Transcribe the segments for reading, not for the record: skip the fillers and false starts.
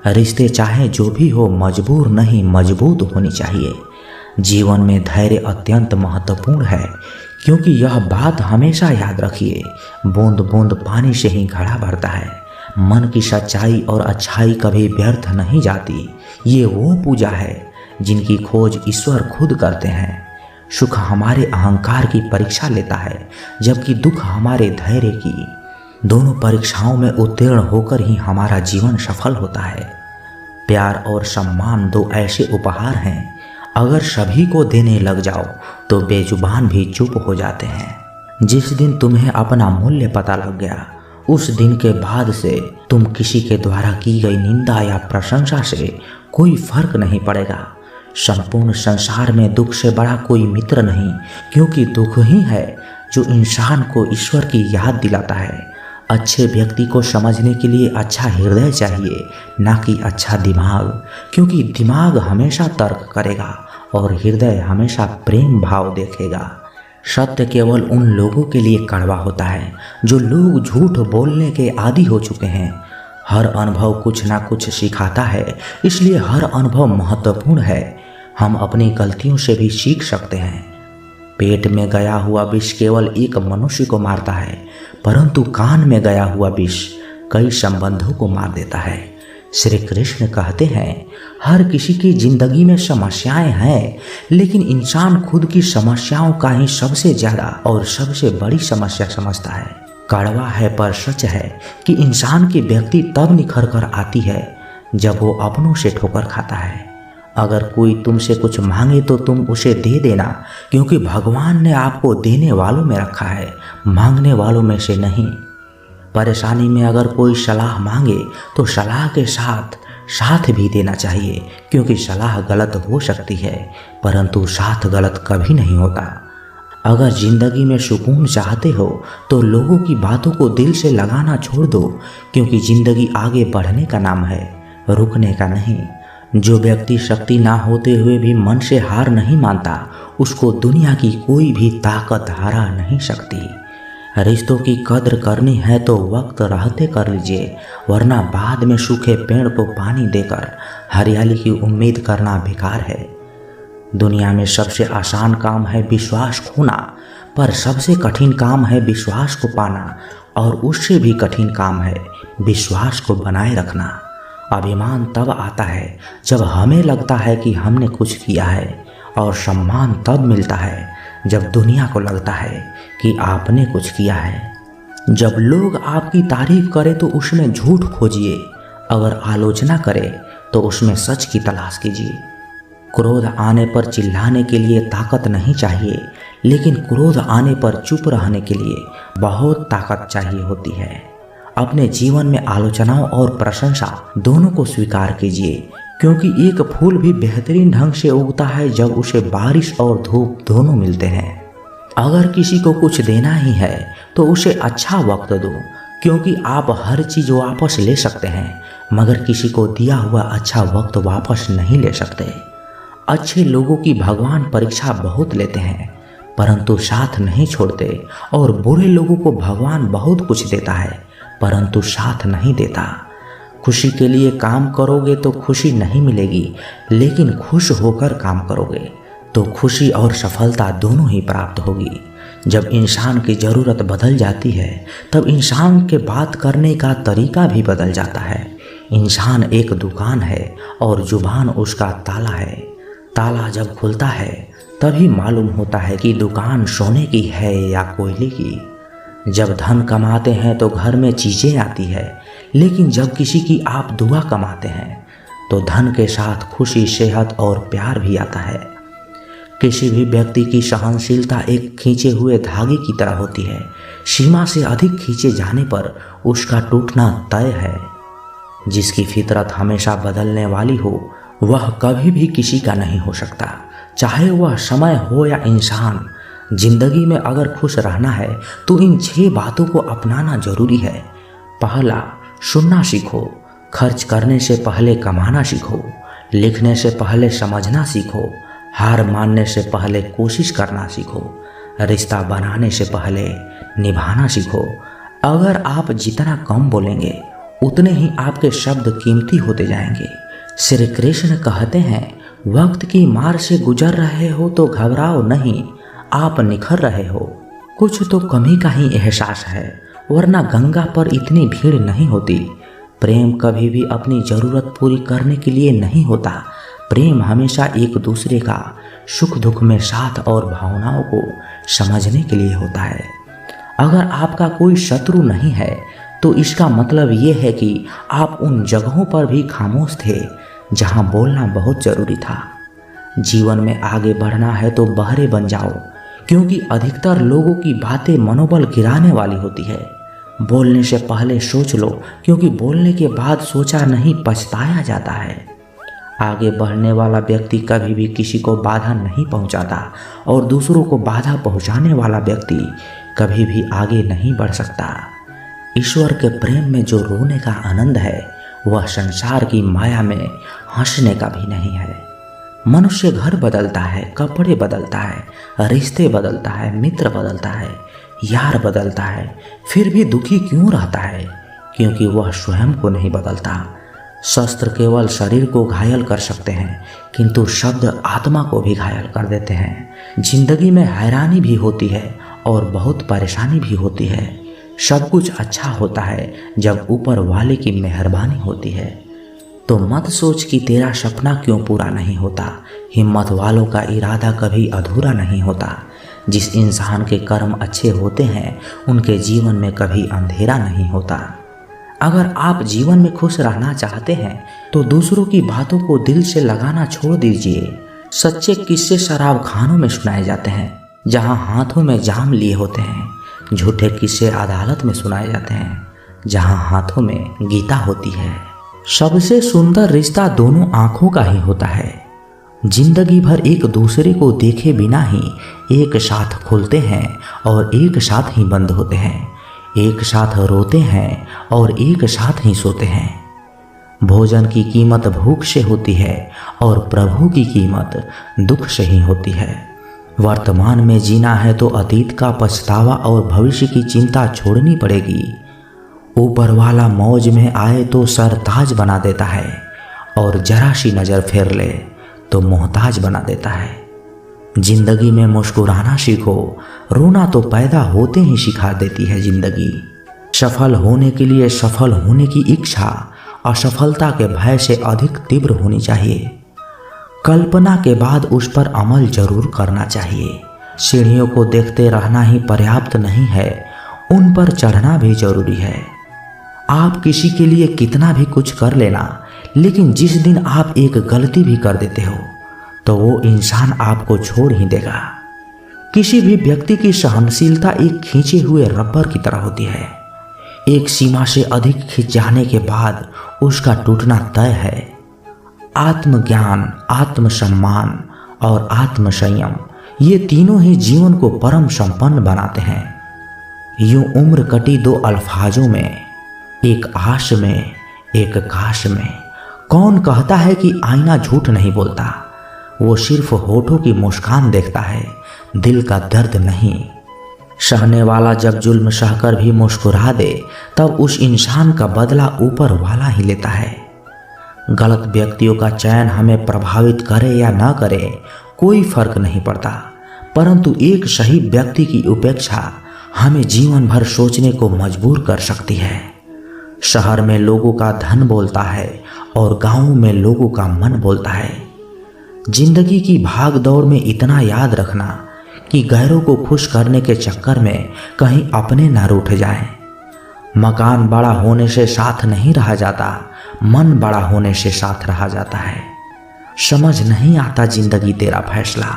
रिश्ते चाहे जो भी हो मजबूर नहीं मजबूत होनी चाहिए। जीवन में धैर्य अत्यंत महत्वपूर्ण है, क्योंकि यह बात हमेशा याद रखिए, बूंद बूंद पानी से ही घड़ा भरता है। मन की सच्चाई और अच्छाई कभी व्यर्थ नहीं जाती। ये वो पूजा है जिनकी खोज ईश्वर खुद करते हैं। सुख हमारे अहंकार की परीक्षा लेता है, जबकि दुख हमारे धैर्य की। दोनों परीक्षाओं में उत्तीर्ण होकर ही हमारा जीवन सफल होता है। प्यार और सम्मान दो ऐसे उपहार हैं, अगर सभी को देने लग जाओ तो बेजुबान भी चुप हो जाते हैं। जिस दिन तुम्हें अपना मूल्य पता लग गया, उस दिन के बाद से तुम किसी के द्वारा की गई निंदा या प्रशंसा से कोई फर्क नहीं पड़ेगा। संपूर्ण संसार में दुख से बड़ा कोई मित्र नहीं, क्योंकि दुख ही है जो इंसान को ईश्वर की याद दिलाता है। अच्छे व्यक्ति को समझने के लिए अच्छा हृदय चाहिए, ना कि अच्छा दिमाग, क्योंकि दिमाग हमेशा तर्क करेगा और हृदय हमेशा प्रेम भाव देखेगा। सत्य केवल उन लोगों के लिए कड़वा होता है जो लोग झूठ बोलने के आदी हो चुके हैं। हर अनुभव कुछ ना कुछ सिखाता है, इसलिए हर अनुभव महत्वपूर्ण है। हम अपनी गलतियों से भी सीख सकते हैं। पेट में गया हुआ विष केवल एक मनुष्य को मारता है, परंतु कान में गया हुआ विष कई संबंधों को मार देता है। श्री कृष्ण कहते हैं, हर किसी की जिंदगी में समस्याएं हैं, लेकिन इंसान खुद की समस्याओं का ही सबसे ज्यादा और सबसे बड़ी समस्या समझता है। कड़वा है पर सच है कि इंसान की व्यक्ति तब निखर कर आती है जब वो अपनों से ठोकर खाता है। अगर कोई तुमसे कुछ मांगे तो तुम उसे दे देना, क्योंकि भगवान ने आपको देने वालों में रखा है, मांगने वालों में से नहीं। परेशानी में अगर कोई सलाह मांगे तो सलाह के साथ साथ भी देना चाहिए, क्योंकि सलाह गलत हो सकती है परंतु साथ गलत कभी नहीं होता। अगर जिंदगी में सुकून चाहते हो तो लोगों की बातों को दिल से लगाना छोड़ दो, क्योंकि जिंदगी आगे बढ़ने का नाम है, रुकने का नहीं। जो व्यक्ति शक्ति ना होते हुए भी मन से हार नहीं मानता, उसको दुनिया की कोई भी ताकत हरा नहीं सकती। रिश्तों की कद्र करनी है तो वक्त रहते कर लीजिए, वरना बाद में सूखे पेड़ को पानी देकर हरियाली की उम्मीद करना बेकार है। दुनिया में सबसे आसान काम है विश्वास खोना, पर सबसे कठिन काम है विश्वास को पाना, और उससे भी कठिन काम है विश्वास को बनाए रखना। अभिमान तब आता है जब हमें लगता है कि हमने कुछ किया है, और सम्मान तब मिलता है जब दुनिया को लगता है कि आपने कुछ किया है। जब लोग आपकी तारीफ करें तो उसमें झूठ खोजिए, अगर आलोचना करें तो उसमें सच की तलाश कीजिए। क्रोध आने पर चिल्लाने के लिए ताकत नहीं चाहिए, लेकिन क्रोध आने पर चुप रहने के लिए बहुत ताकत चाहिए होती है। अपने जीवन में आलोचनाओं और प्रशंसा दोनों को स्वीकार कीजिए, क्योंकि एक फूल भी बेहतरीन ढंग से उगता है जब उसे बारिश और धूप दोनों मिलते हैं। अगर किसी को कुछ देना ही है तो उसे अच्छा वक्त दो, क्योंकि आप हर चीज़ वापस ले सकते हैं, मगर किसी को दिया हुआ अच्छा वक्त वापस नहीं ले सकते। अच्छे लोगों की भगवान परीक्षा बहुत लेते हैं, परंतु साथ नहीं छोड़ते, और बुरे लोगों को भगवान बहुत कुछ देता है, परंतु साथ नहीं देता। खुशी के लिए काम करोगे तो खुशी नहीं मिलेगी, लेकिन खुश होकर काम करोगे तो खुशी और सफलता दोनों ही प्राप्त होगी। जब इंसान की ज़रूरत बदल जाती है तब इंसान के बात करने का तरीका भी बदल जाता है। इंसान एक दुकान है और जुबान उसका ताला है। ताला जब खुलता है तभी मालूम होता है कि दुकान सोने की है या कोयले की। जब धन कमाते हैं तो घर में चीज़ें आती है, लेकिन जब किसी की आप दुआ कमाते हैं तो धन के साथ खुशी, सेहत और प्यार भी आता है। किसी भी व्यक्ति की सहनशीलता एक खींचे हुए धागे की तरह होती है। सीमा से अधिक खींचे जाने पर उसका टूटना तय है। जिसकी फितरत हमेशा बदलने वाली हो वह कभी भी किसी का नहीं हो सकता, चाहे वह समय हो या इंसान। जिंदगी में अगर खुश रहना है तो इन 6 बातों को अपनाना जरूरी है। पहला, सुनना सीखो। खर्च करने से पहले कमाना सीखो। लिखने से पहले समझना सीखो। हार मानने से पहले कोशिश करना सीखो। रिश्ता बनाने से पहले निभाना सीखो। अगर आप जितना कम बोलेंगे उतने ही आपके शब्द कीमती होते जाएंगे। श्री कृष्ण कहते हैं, वक्त की मार से गुजर रहे हो तो घबराओ नहीं, आप निखर रहे हो। कुछ तो कमी का ही एहसास है, वरना गंगा पर इतनी भीड़ नहीं होती। प्रेम कभी भी अपनी ज़रूरत पूरी करने के लिए नहीं होता। प्रेम हमेशा एक दूसरे का सुख दुख में साथ और भावनाओं को समझने के लिए होता है। अगर आपका कोई शत्रु नहीं है तो इसका मतलब ये है कि आप उन जगहों पर भी खामोश थे जहां बोलना बहुत ज़रूरी था। जीवन में आगे बढ़ना है तो बहरे बन जाओ, क्योंकि अधिकतर लोगों की बातें मनोबल गिराने वाली होती है। बोलने से पहले सोच लो, क्योंकि बोलने के बाद सोचा नहीं पछताया जाता है। आगे बढ़ने वाला व्यक्ति कभी भी किसी को बाधा नहीं पहुंचाता और दूसरों को बाधा पहुंचाने वाला व्यक्ति कभी भी आगे नहीं बढ़ सकता। ईश्वर के प्रेम में जो रोने का आनंद है वह संसार की माया में हंसने का भी नहीं है। मनुष्य घर बदलता है, कपड़े बदलता है, रिश्ते बदलता है, मित्र बदलता है, यार बदलता है, फिर भी दुखी क्यों रहता है? क्योंकि वह स्वयं को नहीं बदलता। शस्त्र केवल शरीर को घायल कर सकते हैं, किंतु शब्द आत्मा को भी घायल कर देते हैं। जिंदगी में हैरानी भी होती है और बहुत परेशानी भी होती है। सब कुछ अच्छा होता है जब ऊपर वाले की मेहरबानी होती है। तो मत सोच कि तेरा सपना क्यों पूरा नहीं होता। हिम्मत वालों का इरादा कभी अधूरा नहीं होता। जिस इंसान के कर्म अच्छे होते हैं उनके जीवन में कभी अंधेरा नहीं होता। अगर आप जीवन में खुश रहना चाहते हैं तो दूसरों की बातों को दिल से लगाना छोड़ दीजिए। सच्चे किस्से शराब खानों में सुनाए जाते हैं, जहां हाथों में जाम लिए होते हैं। झूठे किस्से अदालत में सुनाए जाते हैं, जहां हाथों में गीता होती है। सबसे सुंदर रिश्ता दोनों आंखों का ही होता है। जिंदगी भर एक दूसरे को देखे बिना ही एक साथ खुलते हैं और एक साथ ही बंद होते हैं। एक साथ रोते हैं और एक साथ ही सोते हैं। भोजन की कीमत भूख से होती है और प्रभु की कीमत दुख से ही होती है। वर्तमान में जीना है तो अतीत का पछतावा और भविष्य की चिंता छोड़नी पड़ेगी। ऊपर वाला मौज में आए तो सरताज बना देता है और जरा सी नज़र फेर ले तो मोहताज बना देता है। जिंदगी में मुस्कुराना सीखो, रोना तो पैदा होते ही सिखा देती है जिंदगी। सफल होने के लिए सफल होने की इच्छा असफलता के भय से अधिक तीव्र होनी चाहिए। कल्पना के बाद उस पर अमल जरूर करना चाहिए। सीढ़ियों को देखते रहना ही पर्याप्त नहीं है, उन पर चढ़ना भी जरूरी है। आप किसी के लिए कितना भी कुछ कर लेना, लेकिन जिस दिन आप एक गलती भी कर देते हो तो वो इंसान आपको छोड़ ही देगा। किसी भी व्यक्ति की सहनशीलता एक खींचे हुए रबर की तरह होती है। एक सीमा से अधिक खिंच जाने के बाद उसका टूटना तय है। आत्मज्ञान, आत्मसम्मान और आत्मसंयम, ये तीनों ही जीवन को परम संपन्न बनाते हैं। यूं उम्र कटी दो अल्फाजों में, एक आश में एक काश में। कौन कहता है कि आईना झूठ नहीं बोलता? वो सिर्फ होठों की मुस्कान देखता है, दिल का दर्द नहीं। सहने वाला जब जुल्म सहकर भी मुस्कुरा दे तब उस इंसान का बदला ऊपर वाला ही लेता है। गलत व्यक्तियों का चयन हमें प्रभावित करे या न करे कोई फर्क नहीं पड़ता, परंतु एक सही व्यक्ति की उपेक्षा हमें जीवन भर सोचने को मजबूर कर सकती है। शहर में लोगों का धन बोलता है और गांवों में लोगों का मन बोलता है। जिंदगी की भाग दौड़ में इतना याद रखना कि गैरों को खुश करने के चक्कर में कहीं अपने ना रूठ जाएं। मकान बड़ा होने से साथ नहीं रहा जाता, मन बड़ा होने से साथ रहा जाता है। समझ नहीं आता जिंदगी तेरा फैसला।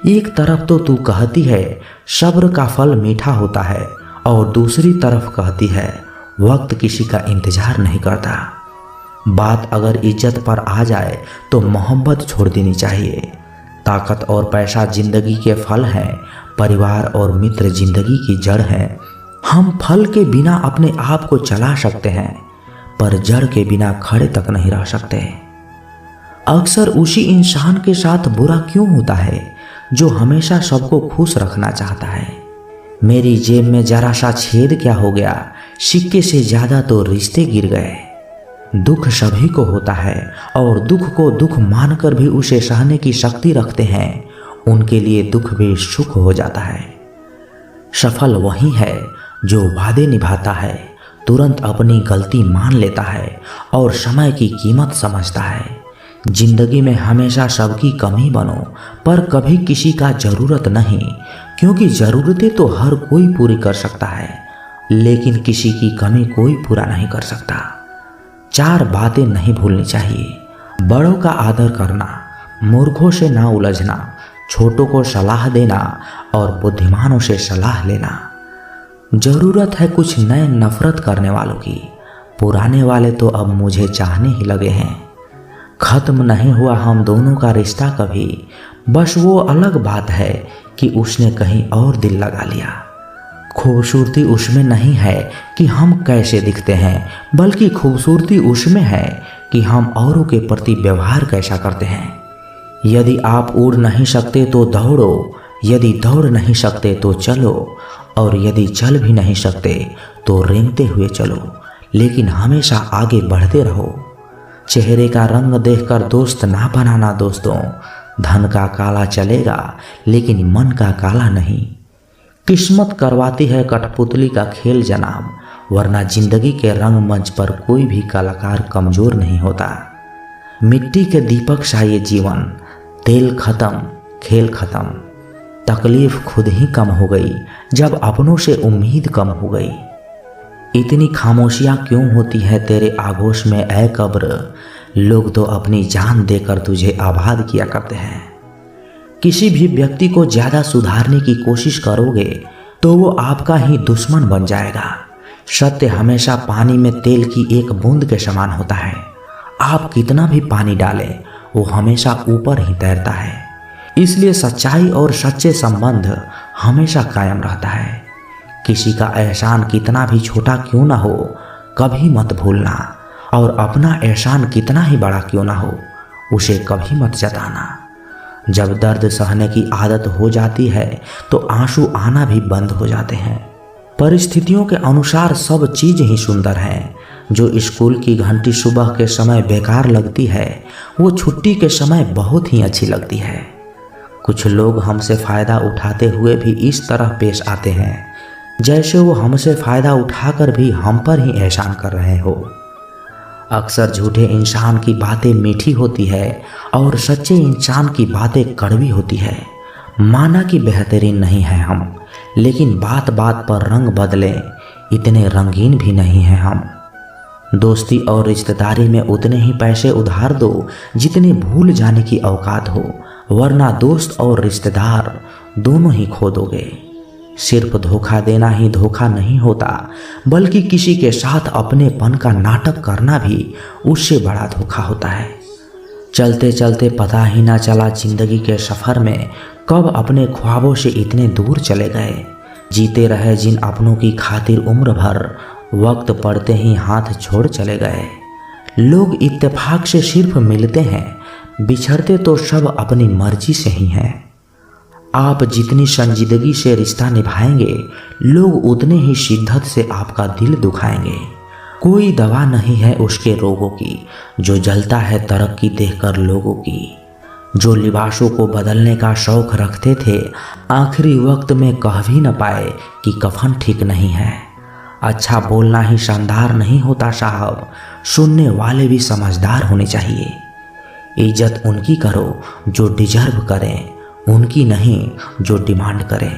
एक तरफ तो तू कहती है सब्र का फल मीठा होता है और दूसरी तरफ कहती है वक्त किसी का इंतजार नहीं करता। बात अगर इज्जत पर आ जाए तो मोहब्बत छोड़ देनी चाहिए। ताकत और पैसा जिंदगी के फल हैं, परिवार और मित्र जिंदगी की जड़ हैं। हम फल के बिना अपने आप को चला सकते हैं, पर जड़ के बिना खड़े तक नहीं रह सकते। अक्सर उसी इंसान के साथ बुरा क्यों होता है जो हमेशा सबको खुश रखना चाहता है। मेरी जेब में जरा सा छेद क्या हो गया, सिक्के से ज्यादा तो रिश्ते गिर गए। दुख सभी को होता है और दुख को दुख मानकर भी उसे सहने की शक्ति रखते हैं, उनके लिए दुख भी सुख हो जाता है। सफल वही है जो वादे निभाता है, तुरंत अपनी गलती मान लेता है और समय की कीमत समझता है। जिंदगी में हमेशा सबकी कमी बनो, पर कभी किसी का जरूरत नहीं, क्योंकि जरूरतें तो हर कोई पूरी कर सकता है, लेकिन किसी की कमी कोई पूरा नहीं कर सकता। 4 बातें नहीं भूलनी चाहिए। बड़ों का आदर करना, मूर्खों से ना उलझना, छोटों को सलाह देना और बुद्धिमानों से सलाह लेना। जरूरत है कुछ नए नफरत करने वालों की, पुराने वाले तो अब मुझे चाहने ही लगे हैं। खत्म नहीं हुआ हम दोनों का रिश्ता कभी, बस वो अलग बात है कि उसने कहीं और दिल लगा लिया। खूबसूरती उसमें नहीं है कि हम कैसे दिखते हैं, बल्कि खूबसूरती उसमें है कि हम औरों के प्रति व्यवहार कैसा करते हैं। यदि आप उड़ नहीं सकते तो दौड़ो, यदि दौड़ नहीं सकते तो चलो, और यदि चल भी नहीं सकते तो रेंगते हुए चलो, लेकिन हमेशा आगे बढ़ते रहो। चेहरे का रंग देखकर दोस्त ना बनाना दोस्तों, धन का काला चलेगा लेकिन मन का काला नहीं। किस्मत करवाती है कठपुतली का खेल जनाब, वरना जिंदगी के रंगमंच पर कोई भी कलाकार कमजोर नहीं होता। मिट्टी के दीपक सा ये जीवन, तेल खत्म खेल खत्म। तकलीफ खुद ही कम हो गई जब अपनों से उम्मीद कम हो गई। इतनी खामोशियां क्यों होती है तेरे आगोश में ऐ कब्र, लोग तो अपनी जान देकर तुझे आबाद किया करते हैं। किसी भी व्यक्ति को ज्यादा सुधारने की कोशिश करोगे तो वो आपका ही दुश्मन बन जाएगा। सत्य हमेशा पानी में तेल की एक बूंद के समान होता है। आप कितना भी पानी डालें वो हमेशा ऊपर ही तैरता है। इसलिए सच्चाई और सच्चे संबंध हमेशा कायम रहता है। किसी का एहसान कितना भी छोटा क्यों ना हो, कभी मत भूलना, और अपना एहसान कितना ही बड़ा क्यों ना हो, उसे कभी मत जताना। जब दर्द सहने की आदत हो जाती है तो आंसू आना भी बंद हो जाते हैं। परिस्थितियों के अनुसार सब चीज ही सुंदर है। जो स्कूल की घंटी सुबह के समय बेकार लगती है, वो छुट्टी के समय बहुत ही अच्छी लगती है। कुछ लोग हमसे फायदा उठाते हुए भी इस तरह पेश आते हैं जैसे वो हमसे फायदा उठाकर भी हम पर ही एहसान कर रहे हो। अक्सर झूठे इंसान की बातें मीठी होती है और सच्चे इंसान की बातें कड़वी होती है। माना कि बेहतरीन नहीं है हम, लेकिन बात बात पर रंग बदलें इतने रंगीन भी नहीं हैं हम। दोस्ती और रिश्तेदारी में उतने ही पैसे उधार दो जितने भूल जाने की औकात हो, वरना दोस्त और रिश्तेदार दोनों ही खो दोगे। सिर्फ धोखा देना ही धोखा नहीं होता, बल्कि किसी के साथ अपनेपन का नाटक करना भी उससे बड़ा धोखा होता है। चलते चलते पता ही ना चला जिंदगी के सफर में कब अपने ख्वाबों से इतने दूर चले गए। जीते रहे जिन अपनों की खातिर उम्र भर, वक्त पड़ते ही हाथ छोड़ चले गए। लोग इत्तेफाक से सिर्फ मिलते हैं, बिछड़ते तो सब अपनी मर्जी से ही हैं। आप जितनी संजीदगी से रिश्ता निभाएंगे, लोग उतने ही शिद्दत से आपका दिल दुखाएंगे। कोई दवा नहीं है उसके रोगों की जो जलता है तरक्की देखकर लोगों की। जो लिबासों को बदलने का शौक रखते थे, आखिरी वक्त में कह भी न पाए कि कफन ठीक नहीं है। अच्छा बोलना ही शानदार नहीं होता साहब, सुनने वाले भी समझदार होने चाहिए। इज्जत उनकी करो जो डिजर्व करें, उनकी नहीं जो डिमांड करें।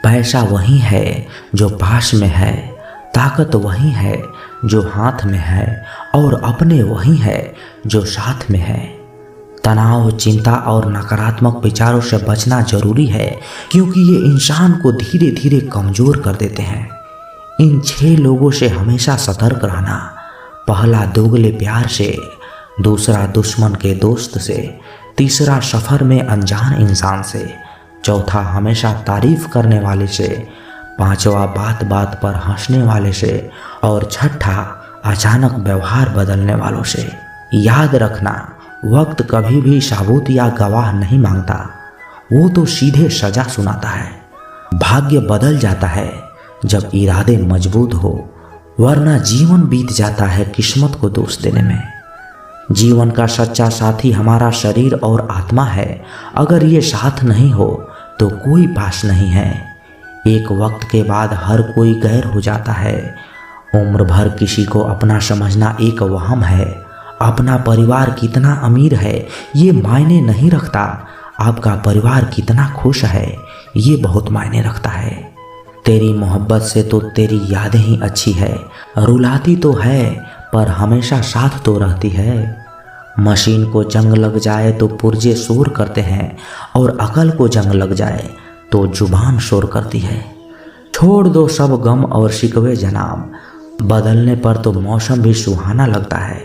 पैसा वही है जो पास में है, ताकत वही है जो हाथ में है, और अपने वही है जो साथ में है। तनाव, चिंता और नकारात्मक विचारों से बचना जरूरी है, क्योंकि ये इंसान को धीरे धीरे कमजोर कर देते हैं। इन 6 लोगों से हमेशा सतर्क रहना। पहला दोगले प्यार से, दूसरा दुश्मन के दोस्त से, तीसरा सफ़र में अनजान इंसान से, चौथा हमेशा तारीफ करने वाले से, पांचवा बात बात पर हंसने वाले से, और छठा अचानक व्यवहार बदलने वालों से। याद रखना, वक्त कभी भी साबूत या गवाह नहीं मांगता, वो तो सीधे सजा सुनाता है। भाग्य बदल जाता है जब इरादे मजबूत हो, वरना जीवन बीत जाता है किस्मत को दोष देने में। जीवन का सच्चा साथी हमारा शरीर और आत्मा है। अगर ये साथ नहीं हो तो कोई पास नहीं है। एक वक्त के बाद हर कोई गैर हो जाता है। उम्र भर किसी को अपना समझना एक वहम है। अपना परिवार कितना अमीर है ये मायने नहीं रखता, आपका परिवार कितना खुश है ये बहुत मायने रखता है। तेरी मोहब्बत से तो तेरी यादें ही अच्छी है, रुलाती तो है पर हमेशा साथ तो रहती है। मशीन को जंग लग जाए तो पुर्जे शोर करते हैं, और अकल को जंग लग जाए तो जुबान शोर करती है। छोड़ दो सब गम और शिकवे जनाब, बदलने पर तो मौसम भी सुहाना लगता है।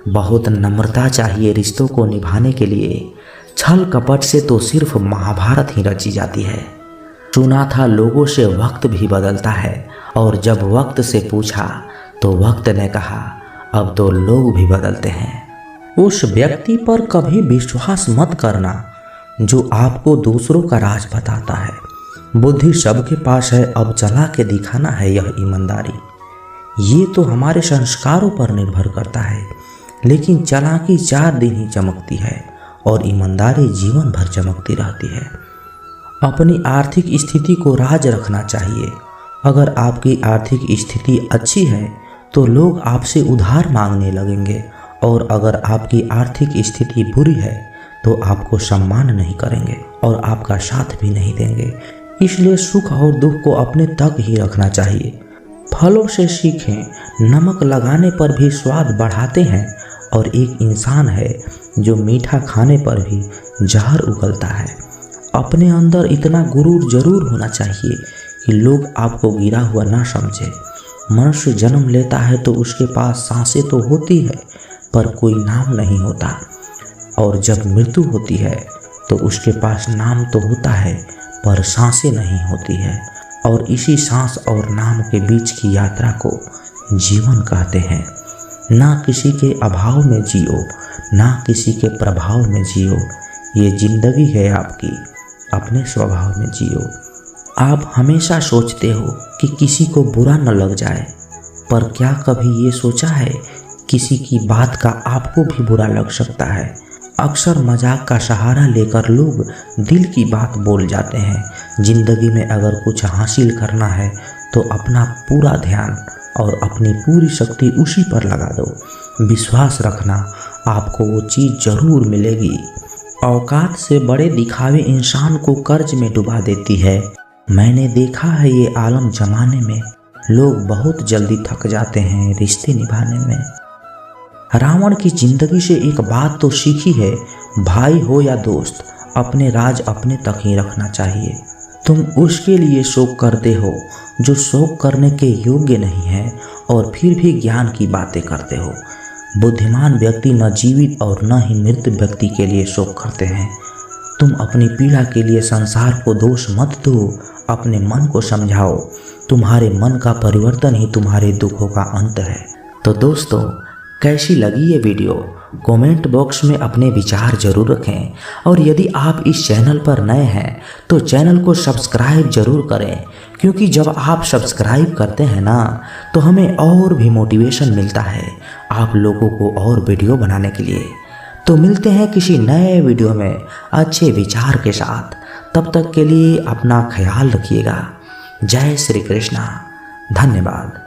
बहुत नम्रता चाहिए रिश्तों को निभाने के लिए, छल कपट से तो सिर्फ महाभारत ही रची जाती है। सुना था लोगों से वक्त भी बदलता है, और जब वक्त से पूछा तो वक्त ने कहा अब तो लोग भी बदलते हैं। उस व्यक्ति पर कभी विश्वास मत करना जो आपको दूसरों का राज बताता है। बुद्धि सबके पास है, अब चला के दिखाना है यह ईमानदारी। ये तो हमारे संस्कारों पर निर्भर करता है, लेकिन चालाकी 4 दिन ही चमकती है और ईमानदारी जीवन भर चमकती रहती है। अपनी आर्थिक स्थिति को राज रखना चाहिए। अगर आपकी आर्थिक स्थिति अच्छी है तो लोग आपसे उधार मांगने लगेंगे, और अगर आपकी आर्थिक स्थिति बुरी है तो आपको सम्मान नहीं करेंगे और आपका साथ भी नहीं देंगे। इसलिए सुख और दुख को अपने तक ही रखना चाहिए। फलों से सीखें, नमक लगाने पर भी स्वाद बढ़ाते हैं, और एक इंसान है जो मीठा खाने पर भी जहर उगलता है। अपने अंदर इतना गुरूर जरूर होना चाहिए कि लोग आपको गिरा हुआ ना समझे। मनुष्य जन्म लेता है तो उसके पास सांसें तो होती है पर कोई नाम नहीं होता, और जब मृत्यु होती है तो उसके पास नाम तो होता है पर सांसें नहीं होती है। और इसी सांस और नाम के बीच की यात्रा को जीवन कहते हैं। ना किसी के अभाव में जियो, ना किसी के प्रभाव में जियो। ये जिंदगी है आपकी, अपने स्वभाव में जियो। आप हमेशा सोचते हो कि किसी को बुरा न लग जाए, पर क्या कभी ये सोचा है किसी की बात का आपको भी बुरा लग सकता है। अक्सर मजाक का सहारा लेकर लोग दिल की बात बोल जाते हैं। जिंदगी में अगर कुछ हासिल करना है तो अपना पूरा ध्यान और अपनी पूरी शक्ति उसी पर लगा दो। विश्वास रखना, आपको वो चीज़ जरूर मिलेगी। औकात से बड़े दिखावे इंसान को कर्ज में डुबा देती है। मैंने देखा है ये आलम जमाने में लोग बहुत जल्दी थक जाते हैं रिश्ते निभाने में। रावण की जिंदगी से एक बात तो सीखी है, भाई हो या दोस्त, अपने राज अपने तक ही रखना चाहिए। तुम उसके लिए शोक करते हो जो शोक करने के योग्य नहीं है, और फिर भी ज्ञान की बातें करते हो। बुद्धिमान व्यक्ति न जीवित और न ही मृत व्यक्ति के लिए शोक करते हैं। तुम अपनी पीड़ा के लिए संसार को दोष मत दो, अपने मन को समझाओ। तुम्हारे मन का परिवर्तन ही तुम्हारे दुखों का अंत है। तो दोस्तों, कैसी लगी ये वीडियो? कमेंट बॉक्स में अपने विचार जरूर रखें, और यदि आप इस चैनल पर नए हैं तो चैनल को सब्सक्राइब जरूर करें, क्योंकि जब आप सब्सक्राइब करते हैं ना तो हमें और भी मोटिवेशन मिलता है आप लोगों को और वीडियो बनाने के लिए। तो मिलते हैं किसी नए वीडियो में अच्छे विचार के साथ। तब तक के लिए अपना ख्याल रखिएगा। जय श्री कृष्णा। धन्यवाद।